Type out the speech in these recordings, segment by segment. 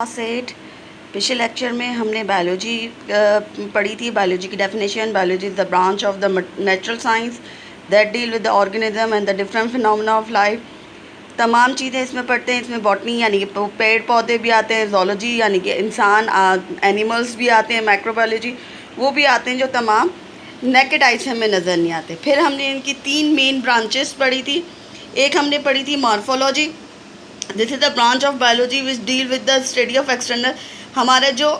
Set पिछले lecture में हमने बायोलॉजी पढ़ी थी। बायोलॉजी की definition, biology is the branch of the natural science that deal with the organism and the different phenomena of life. तमाम चीज़ें इसमें पढ़ते हैं। इसमें बॉटनी यानी कि पेड़ पौधे भी आते हैं, जोलॉजी यानी कि इंसान, एनिमल्स भी आते हैं, माइक्रोबायोलॉजी वो भी आते हैं जो तमाम नेकेड आई से हमें नज़र नहीं आते। फिर हमने इनकी 3 मेन ब्रांचेस पढ़ी थी। एक हमने पढ़ी थी morphology. This is the branch of biology which deal with the study of external, हमारा जो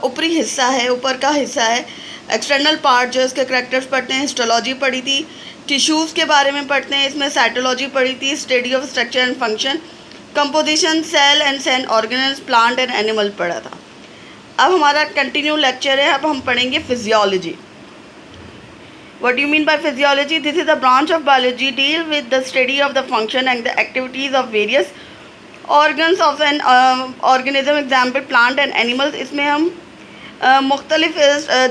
ऊपरी हिस्सा है, ऊपर का हिस्सा है, एक्सटर्नल पार्ट जो इसके करेक्टर्स पढ़ते हैं। हिस्टोलॉजी पढ़ी थी। टिश्यूज़ के बारे में पढ़ते हैं। इसमें साइटोलॉजी पढ़ी थी, study of structure and function, composition, cell and cell organelles, plant and animal पढ़ा था। अब हमारा कंटिन्यू लेक्चर है। अब हम पढ़ेंगे physiology. What do you mean by physiology? This is the branch of biology deal with the study of the function and the activities of various organs of an organism, example plant and animals। इसमें हम मुख्तलिफ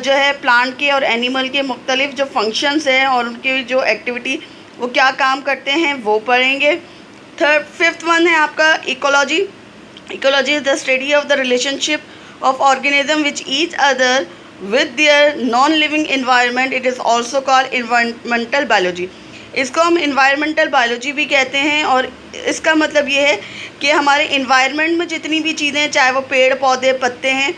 जो है plant के और animal के मुख्तलिफ जो फंक्शंस हैं और उनकी जो एक्टिविटी वो क्या काम करते हैं वो पढ़ेंगे। फिफ्थ वन है आपका ecology. Ecology is the study of the relationship of organism which each other with their non-living environment। it is also called environmental biology। इसको हम environmental biology भी कहते हैं। और इसका मतलब ये है कि हमारे environment में जितनी भी चीज़ें, चाहे वो पेड़ पौधे पत्ते हैं,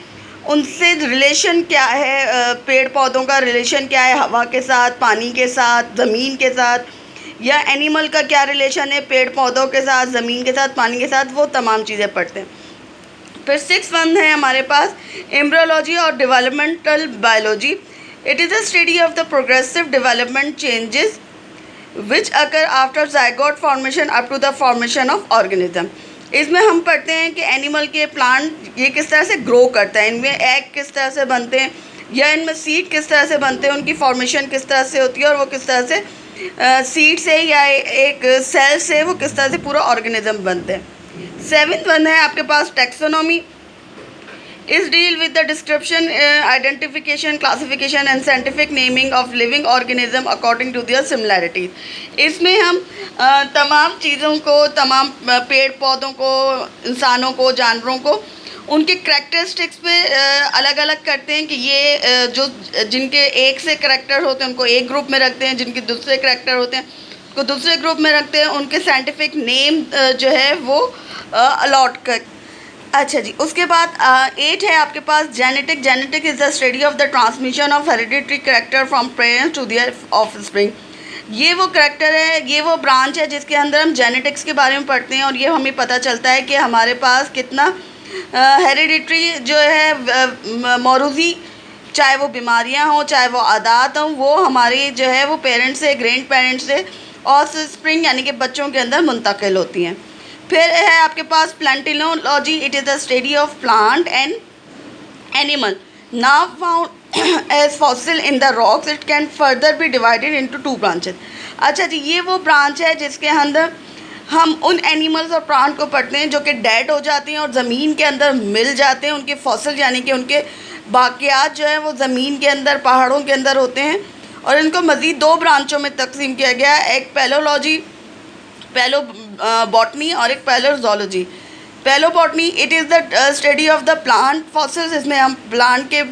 उनसे रिलेशन क्या है, पेड़ पौधों का रिलेशन क्या है हवा के साथ, पानी के साथ, ज़मीन के साथ, या एनिमल का क्या रिलेशन है पेड़ पौधों के साथ, ज़मीन के साथ, पानी के साथ, वो तमाम चीज़ें पढ़ते हैं। फिर 6 वन है हमारे पास एम्ब्रियोलॉजी और developmental biology. It is the study of the progressive development changes which occur after zygote formation up to the formation of organism. इसमें हम पढ़ते हैं कि एनिमल के प्लांट ये किस तरह से ग्रो करता है, इनमें एग किस तरह से बनते हैं या इनमें सीड किस तरह से बनते हैं, उनकी फॉर्मेशन किस तरह से होती है और वो किस तरह से सीड से या एक सेल से वो किस तरह से पूरा ऑर्गेनिज्म बनते हैं। 7th वन है आपके पास टैक्सोनॉमी। इस deal with the description, identification, classification and scientific naming of living organism according to their similarities. इसमें हम तमाम चीज़ों को, तमाम पेड़ पौधों को, इंसानों को, जानवरों को उनके करैक्टरिस्टिक्स पे अलग अलग करते हैं कि ये जो जिनके एक से करैक्टर होते हैं उनको एक ग्रुप में रखते हैं, जिनके दूसरे करैक्टर होते हैं को दूसरे ग्रुप में रखते हैं, उनके साइंटिफिक नेम जो है वो अलॉट कर। अच्छा जी, उसके बाद 8 है आपके पास genetic. Genetic is the study of the transmission of hereditary character from parents to their offspring. ये वो करैक्टर है, ये वो ब्रांच है जिसके अंदर हम जेनेटिक्स के बारे में पढ़ते हैं और ये हमें पता चलता है कि हमारे पास कितना हेरिडिटरी जो है मौरूज़ी, चाहे वो बीमारियां हों, चाहे वो आदात हों, वो हमारी जो है वो पेरेंट्स से, ग्रैंड पेरेंट्स से ऑफस्प्रिंग यानी कि बच्चों के अंदर मुंतकिल होती हैं। फिर है आपके पास palaeontology. It is the study of plant and animal now found as fossil in the rocks. It can further be divided into 2 branches. अच्छा जी, ये वो ब्रांच है जिसके अंदर हम उन एनिमल्स और प्लांट को पढ़ते हैं जो कि डेड हो जाते हैं और ज़मीन के अंदर मिल जाते हैं। उनके फॉसिल यानी कि उनके बाक़ियात जो है वो ज़मीन के अंदर, पहाड़ों के अंदर होते हैं और इनको मज़ीद 2 ब्रांचों में तकसीम किया गया है। एक पैलोलॉजी, पैलो बॉटनी, और एक पैलोजोलॉजी। पैलो botany it is the study of the plant fossils. इसमें हम प्लांट के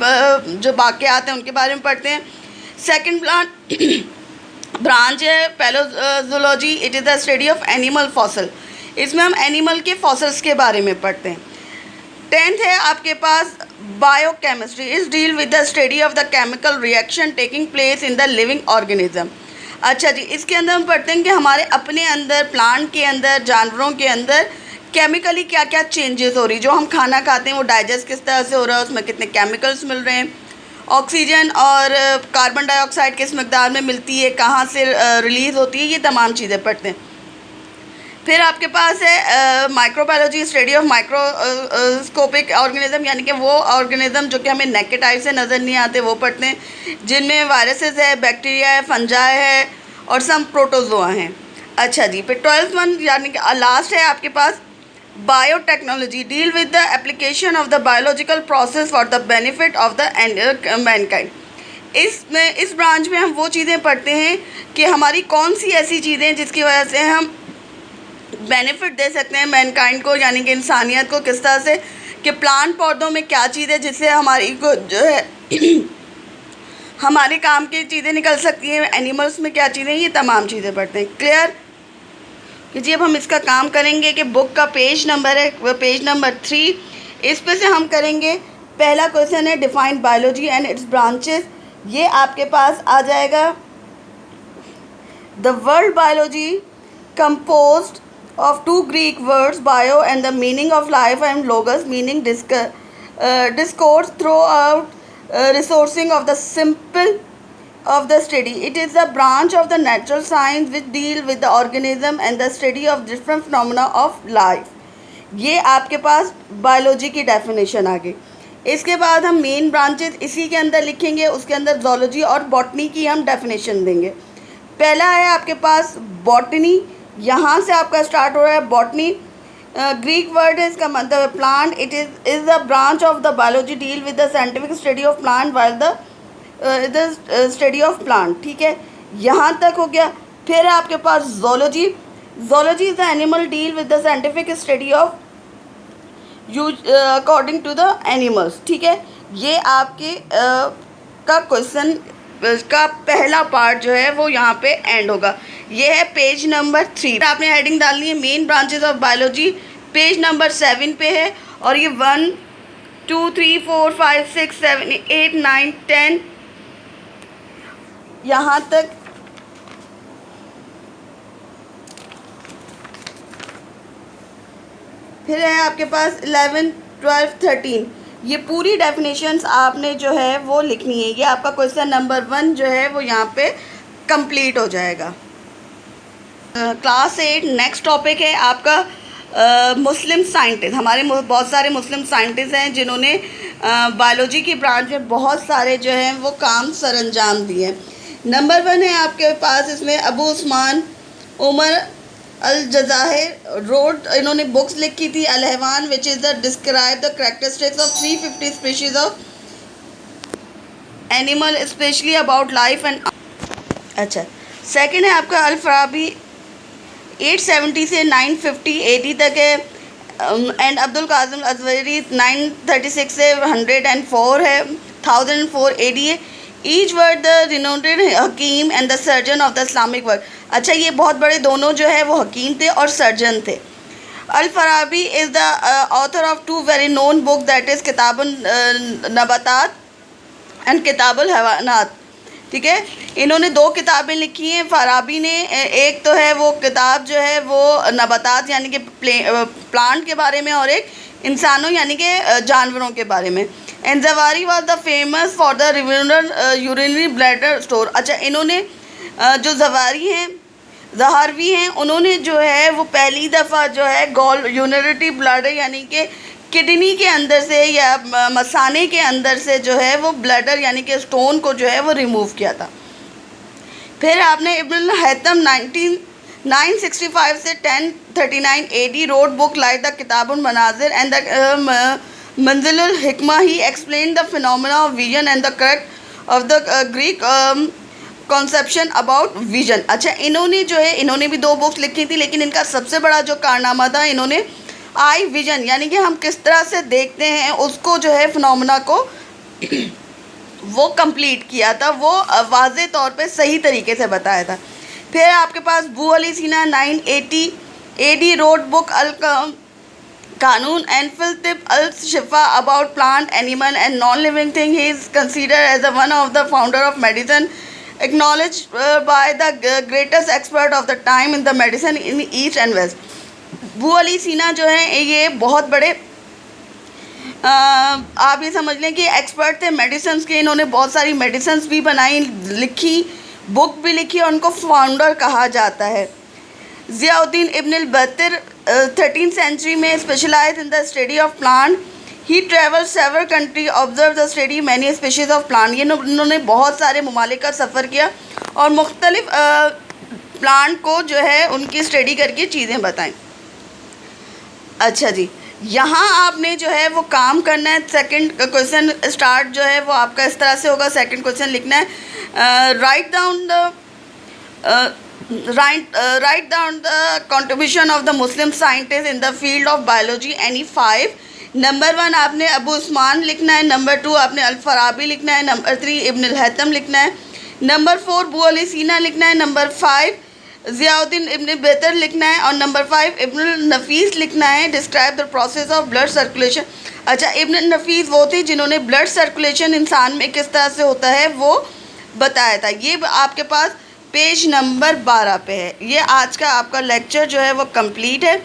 जो बाक़ियात हैं उनके बारे में पढ़ते हैं। सेकंड ब्रांच है palaeozoology. It is the study of animal fossil. इसमें हम एनिमल के फॉसिल्स के बारे में पढ़ते हैं। 10th है आपके पास बायोकेमिस्ट्री। इस deal with the study of the chemical reaction taking place in the living organism. अच्छा जी, इसके अंदर हम पढ़ते हैं कि हमारे अपने अंदर, प्लांट के अंदर, जानवरों के अंदर केमिकली क्या क्या चेंजेस हो रही। जो हम खाना खाते हैं वो डाइजेस्ट किस तरह से हो रहा है, उसमें कितने केमिकल्स मिल रहे हैं, ऑक्सीजन और कार्बन डाइऑक्साइड किस मकदार में मिलती है, कहाँ से रिलीज़ होती है, ये तमाम चीज़ें पढ़ते हैं। फिर आपके पास है microbiology. Study of microscopic organism यानी कि वो ऑर्गेनिज्म जो कि हमें नेकेड आई से नज़र नहीं आते वो पढ़ते हैं, जिनमें वायरसेस है, बैक्टीरिया है, फंजाई है और सम प्रोटोजोआ हैं। अच्छा जी, फिर 12th वन यानी कि लास्ट है आपके पास biotechnology. Deal with the application of the biological process for the benefit of the mankind. इस ब्रांच में हम वो चीज़ें पढ़ते हैं कि हमारी कौन सी ऐसी चीज़ें जिसकी वजह से हम बेनिफिट दे सकते हैं मैनकाइंड को, यानी कि इंसानियत को किस तरह से कि प्लांट पौधों में क्या चीज़ है जिससे हमारी को जो है हमारे काम की चीज़ें निकल सकती हैं, एनिमल्स में क्या चीज़ें, ये तमाम चीज़ें पढ़ते हैं। क्लियर कि जी अब हम इसका काम करेंगे कि बुक का पेज नंबर है वो पेज नंबर 3, इस पे से हम करेंगे। पहला क्वेश्चन है define biology and it's branches. ये आपके पास आ जाएगा। The word biology composed of two Greek words bio and the meaning of life and logos meaning discourse throughout resourcing of the simple of the study. It is a branch of the natural science which deal with the organism and the study of different phenomena of life. ये आपके पास biology की definition आ गई। इसके बाद हम main branches इसी के अंदर लिखेंगे, उसके अंदर जोलॉजी और बॉटनी की हम डेफिनेशन देंगे। पहला है आपके पास बॉटनी, यहाँ से आपका स्टार्ट हो रहा है बॉटनी। ग्रीक वर्ड है, इसका मतलब plant. It is the branch of the biology deal with the scientific study of plant while the study of plant. ठीक है, यहाँ तक हो गया। फिर आपके पास zoology. Zoology is the animal deal with the scientific study of use according to the animals. ठीक है, ये आपके का क्वेश्चन का पहला पार्ट जो है वो यहाँ पे एंड होगा। ये है पेज नंबर 3। आपने हेडिंग डालनी है main branches of biology, page number 7 पे है। और ये 1 2 3 4 5 6 7 8 9 10 यहाँ तक। फिर है आपके पास 11 12 13। ये पूरी डेफिनेशंस आपने जो है वो लिखनी है। ये आपका क्वेश्चन नंबर 1 जो है वो यहाँ पे कंप्लीट हो जाएगा। क्लास 8 नेक्स्ट टॉपिक है आपका मुस्लिम साइंटिस्ट। हमारे बहुत सारे मुस्लिम साइंटिस्ट हैं जिन्होंने बायोलॉजी की ब्रांच में बहुत सारे जो हैं वो काम सरअंजाम दिए हैं। नंबर 1 है आपके पास इसमें Abu Usman Umar al Jahiz wrote. इन्होंने बुक्स लिखी थी al Hayawan which is the describe the characteristics of 350 species of animal specially about life and. अच्छा, सेकंड है आपका अल फराबी 870 से 950 AD तक है। एंड अब्दुल कासिम अजवरी 936 से 104 है 1004 AD है। ईच वर्ड द रिनोटेड हकीम and the surgeon of the Islamic world. अच्छा, ये बहुत बड़े दोनों जो है वो हकीम थे और सर्जन थे। Al Farabi is the author of 2 very known book that is किताबुन नबातात एंड किताबुल हैवानात। ठीक है, इन्होंने 2 किताबें लिखी हैं फराबी ने। एक तो है वो किताब जो है वो नबातात यानी कि प्लांट के बारे में, और एक इंसानों यानी कि जानवरों के बारे में। एंड जवारी was the famous for the urinary bladder stone. अच्छा, इन्होंने जो जवारी हैं जहारवी हैं उन्होंने जो है वो पहली दफ़ा जो है गॉल यूरिनरी ब्लैडर यानी कि किडनी के अंदर से या मसाने के अंदर से जो है वो ब्लैडर यानी कि स्टोन को जो है वो रिमूव किया था। फिर आपने इब्न हैतम 965 से 1039 AD wrote book like the किताबुल मनाजिर एंड द मंजिलुल हिकमा। He explain the phenomena of vision and the correct of the Greek conception about vision. अच्छा, इन्होंने जो है इन्होंने भी 2 बुक्स लिखी थी, लेकिन इनका सबसे बड़ा जो कारनामा था इन्होंने आई विजन यानी कि हम किस तरह से देखते हैं उसको जो है फिनोमेना को वो कंप्लीट किया था, वो वाज़े तौर पे सही तरीके से बताया था। फिर आपके पास बू अली सीना 980 AD रोड बुक अल कानून एंड फिल तिब अल शिफा about plant animal and non living thing. He is consider as the one of the founder of medicine acknowledged by the greatest expert of the time in the medicine in east and west। बू अली सीना जो है ये बहुत बड़े आप ये समझ लें कि एक्सपर्ट थे मेडिसिन के। इन्होंने बहुत सारी मेडिसिन भी बनाई, लिखी, बुक भी लिखी और उनको फाउंडर कहा जाता है। Ziauddin Ibn al Baitar 13th century में specialize in the study of plant. He travel several country observe the study many species of plant. ये इन्होंने बहुत सारे ममालिक का सफ़र किया और मुख्तलिफ प्लांट को जो है उनकी स्टडी करके चीज़ें बताएं। अच्छा जी, यहाँ आपने जो है वो काम करना है। सेकंड क्वेश्चन स्टार्ट जो है वो आपका इस तरह से होगा। सेकंड क्वेश्चन लिखना है write down the contribution of the Muslim scientist in the field of biology any 5 number 1 आपने अबू उस्मान लिखना है, नंबर 2 आपने अल-फराबी लिखना है, नंबर 3 इब्न अल-हैथम लिखना है, नंबर 4 बुअली सीना लिखना है, नंबर 5 ज़ियाउद्दीन इब्न बेतर लिखना है और नंबर 5 इब्न नफीस लिखना है। Describe the process of blood circulation. अच्छा, इब्न नफीस वो थे जिन्होंने ब्लड सर्कुलेशन इंसान में किस तरह से होता है वो बताया था। ये आपके पास पेज नंबर 12 पे है। ये आज का आपका लेक्चर जो है वो कंप्लीट है।